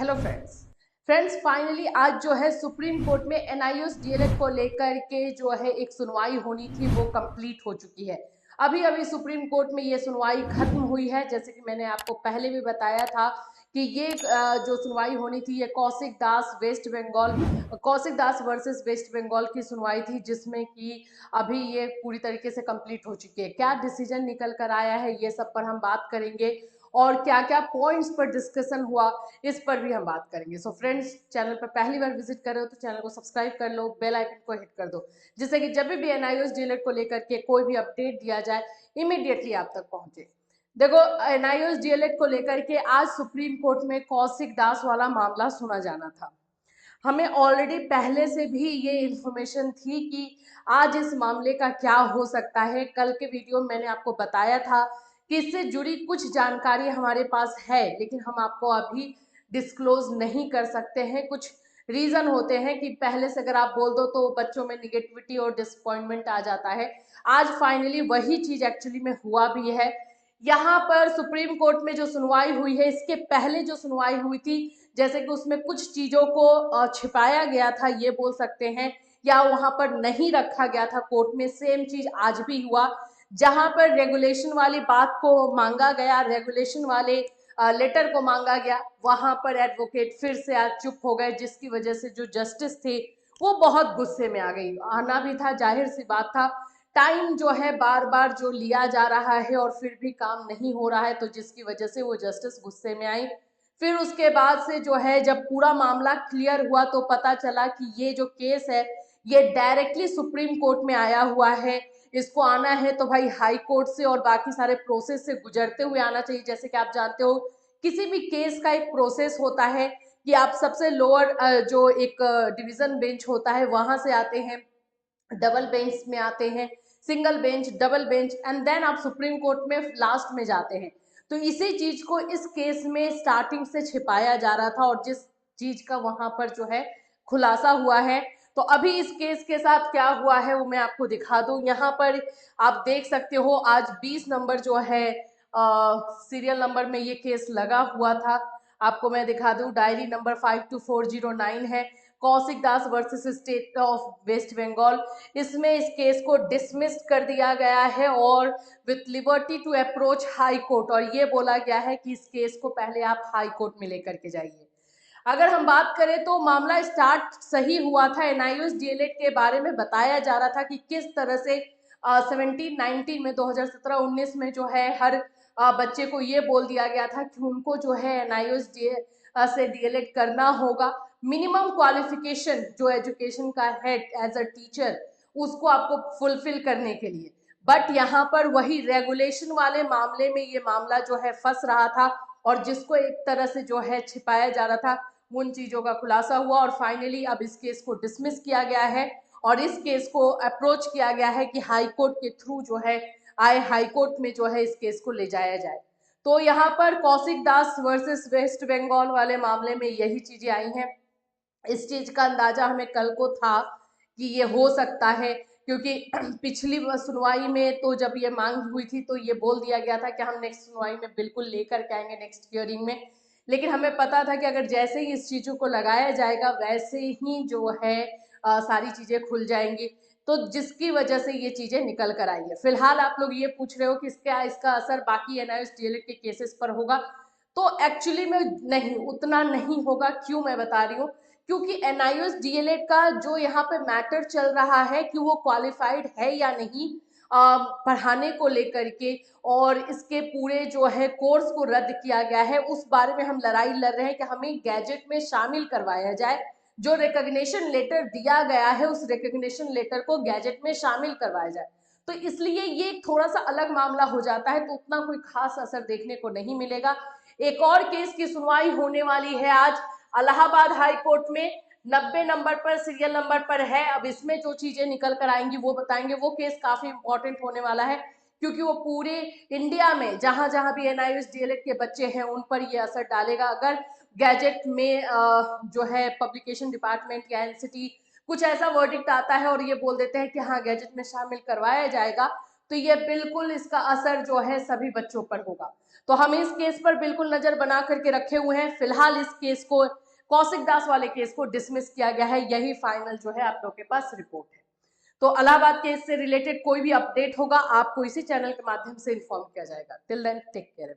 Hello friends finally आज जो है सुप्रीम कोर्ट में एनआईओएस डीएलएड को लेकर के जो है एक सुनवाई होनी थी वो कंप्लीट हो चुकी है। अभी अभी सुप्रीम कोर्ट में ये सुनवाई खत्म हुई है। जैसे कि मैंने आपको पहले भी बताया था कि ये जो सुनवाई होनी थी ये कौशिक दास वर्सेस वेस्ट बंगाल की सुनवाई थी, जिसमें कि अभी ये पूरी तरीके से कंप्लीट हो चुकी है। क्या डिसीजन निकल कर आया है ये सब पर हम बात करेंगे और क्या क्या पॉइंट्स पर डिस्कशन हुआ इस पर भी हम बात करेंगे। सो फ्रेंड्स, चैनल पर पहली बार विजिट कर रहे हो तो चैनल को सब्सक्राइब कर लो, बेल आइकन को हिट कर दो, जिससे कि जब भी एनआईओएस डीएलएड को लेकर के कोई भी अपडेट दिया जाए इमीडिएटली आप तक पहुंचे। देखो, एनआईओएस डीएलएड को लेकर के आज सुप्रीम कोर्ट में कौशिक दास वाला मामला सुना जाना था। हमें ऑलरेडी पहले से भी ये इंफॉर्मेशन थी कि आज इस मामले का क्या हो सकता है। कल के वीडियो में मैंने आपको बताया था कि इससे जुड़ी कुछ जानकारी हमारे पास है, लेकिन हम आपको अभी डिस्क्लोज नहीं कर सकते हैं। कुछ रीजन होते हैं कि पहले से अगर आप बोल दो तो बच्चों में निगेटिविटी और डिसअपॉइंटमेंट आ जाता है। आज फाइनली वही चीज एक्चुअली में हुआ भी है। यहाँ पर सुप्रीम कोर्ट में जो सुनवाई हुई है, इसके पहले जो सुनवाई हुई थी, जैसे कि उसमें कुछ चीजों को छिपाया गया था ये बोल सकते हैं, या वहां पर नहीं रखा गया था कोर्ट में, सेम चीज आज भी हुआ। जहां पर रेगुलेशन वाली बात को मांगा गया, रेगुलेशन वाले लेटर को मांगा गया, वहां पर एडवोकेट फिर से आज चुप हो गए, जिसकी वजह से जो जस्टिस थे वो बहुत गुस्से में आ गई। आना भी था, जाहिर सी बात था। टाइम जो है बार बार जो लिया जा रहा है और फिर भी काम नहीं हो रहा है, तो जिसकी वजह से वो जस्टिस गुस्से में आई। फिर उसके बाद से जो है जब पूरा मामला क्लियर हुआ तो पता चला कि ये जो केस है ये डायरेक्टली सुप्रीम कोर्ट में आया हुआ है। इसको आना है तो भाई हाई कोर्ट से और बाकी सारे प्रोसेस से गुजरते हुए आना चाहिए। जैसे कि आप जानते हो किसी भी केस का एक प्रोसेस होता है कि आप सबसे लोअर जो एक डिवीजन बेंच होता है वहां से आते हैं, डबल बेंच में आते हैं, single bench, double bench, and then आप सुप्रीम कोर्ट में लास्ट में जाते हैं। तो इसी चीज को इस केस में स्टार्टिंग से छिपाया जा रहा था और जिस चीज का वहां पर जो है खुलासा हुआ है। तो अभी इस केस के साथ क्या हुआ है वो मैं आपको दिखा दूं। यहाँ पर आप देख सकते हो आज 20 नंबर जो है सीरियल नंबर में ये केस लगा हुआ था। आपको मैं दिखा दूं, डायरी नंबर 52409 है, Kaushik Das versus state of West Bengal. इसमें इस केस को डिसमिस कर दिया गया है और with liberty to approach High Court, और ये बोला गया है कि इस केस को पहले आप हाई कोर्ट में लेकर के जाइए। अगर हम बात करें तो मामला स्टार्ट सही हुआ था। एनआईओएस डीएलएड के बारे में बताया जा रहा था कि किस तरह से 17-19 में 2017-19 में जो है हर बच्चे को ये बोल दिया गया था कि उनको जो है एनआईओएस से डीएलएड करना होगा। मिनिमम क्वालिफिकेशन जो एजुकेशन का है एज अ टीचर, उसको आपको फुलफिल करने के लिए। बट यहाँ पर वही रेगुलेशन वाले मामले में ये मामला जो है फंस रहा था और जिसको एक तरह से जो है छिपाया जा रहा था, उन चीजों का खुलासा हुआ और फाइनली अब इस केस को डिसमिस किया गया है और इस केस को अप्रोच किया गया है कि हाई कोर्ट के थ्रू जो है हाई कोर्ट में जो है इस केस को ले जाया जाए। तो यहाँ पर कौशिक दास वर्सेस वेस्ट बंगाल वाले मामले में यही चीजें आई हैं। इस चीज का अंदाजा हमें कल को था कि ये हो सकता है, क्योंकि पिछली सुनवाई में तो जब ये मांग हुई थी तो ये बोल दिया गया था कि हम नेक्स्ट सुनवाई में बिल्कुल लेकर के आएंगे, नेक्स्ट हियरिंग में। लेकिन हमें पता था कि अगर जैसे ही इस चीजों को लगाया जाएगा वैसे ही जो है सारी चीजें खुल जाएंगी, तो जिसकी वजह से ये चीजें निकल कर आई है। फिलहाल आप लोग ये पूछ रहे हो कि इसका असर बाकी एनआईओएस डीएलएड के केसेस पर होगा, तो एक्चुअली में नहीं, उतना नहीं होगा। क्यों मैं बता रही हूँ, क्योंकि एनआईओएस डीएलएड का जो यहाँ पे मैटर चल रहा है कि वो क्वालिफाइड है या नहीं पढ़ाने को लेकर के, और इसके पूरे जो है कोर्स को रद्द किया गया है, उस बारे में हम लड़ाई लड़ रहे हैं कि हमें गैजेट में शामिल करवाया जाए। जो रिकॉग्निशन लेटर दिया गया है उस रिकॉग्निशन लेटर को गैजेट में शामिल करवाया जाए। तो इसलिए ये थोड़ा सा अलग मामला हो जाता है, तो उतना कोई खास असर देखने को नहीं मिलेगा। एक और केस की सुनवाई होने वाली है आज इलाहाबाद हाई कोर्ट में, 90 नंबर पर सीरियल नंबर पर है। अब इसमें जो चीजें निकल कर आएंगी वो बताएंगे। वो केस काफी इंपॉर्टेंट होने वाला है, क्योंकि वो पूरे इंडिया में जहां जहां भी एनआईओएस डीएलएड के बच्चे हैं उन पर ये असर डालेगा। अगर गैजेट में जो है पब्लिकेशन डिपार्टमेंट या एनसीटी कुछ ऐसा वर्डिक्ट आता है और ये बोल देते हैं कि हाँ गैजेट में शामिल करवाया जाएगा, तो ये बिल्कुल इसका असर जो है सभी बच्चों पर होगा। तो हम इस केस पर बिल्कुल नजर बना करके रखे हुए हैं। फिलहाल इस केस को, कौशिक दास वाले केस को डिसमिस किया गया है, यही फाइनल जो है आप लोग के पास रिपोर्ट है। तो इलाहाबाद केस से रिलेटेड कोई भी अपडेट होगा आपको इसी चैनल के माध्यम से इन्फॉर्म किया जाएगा। Till then take care.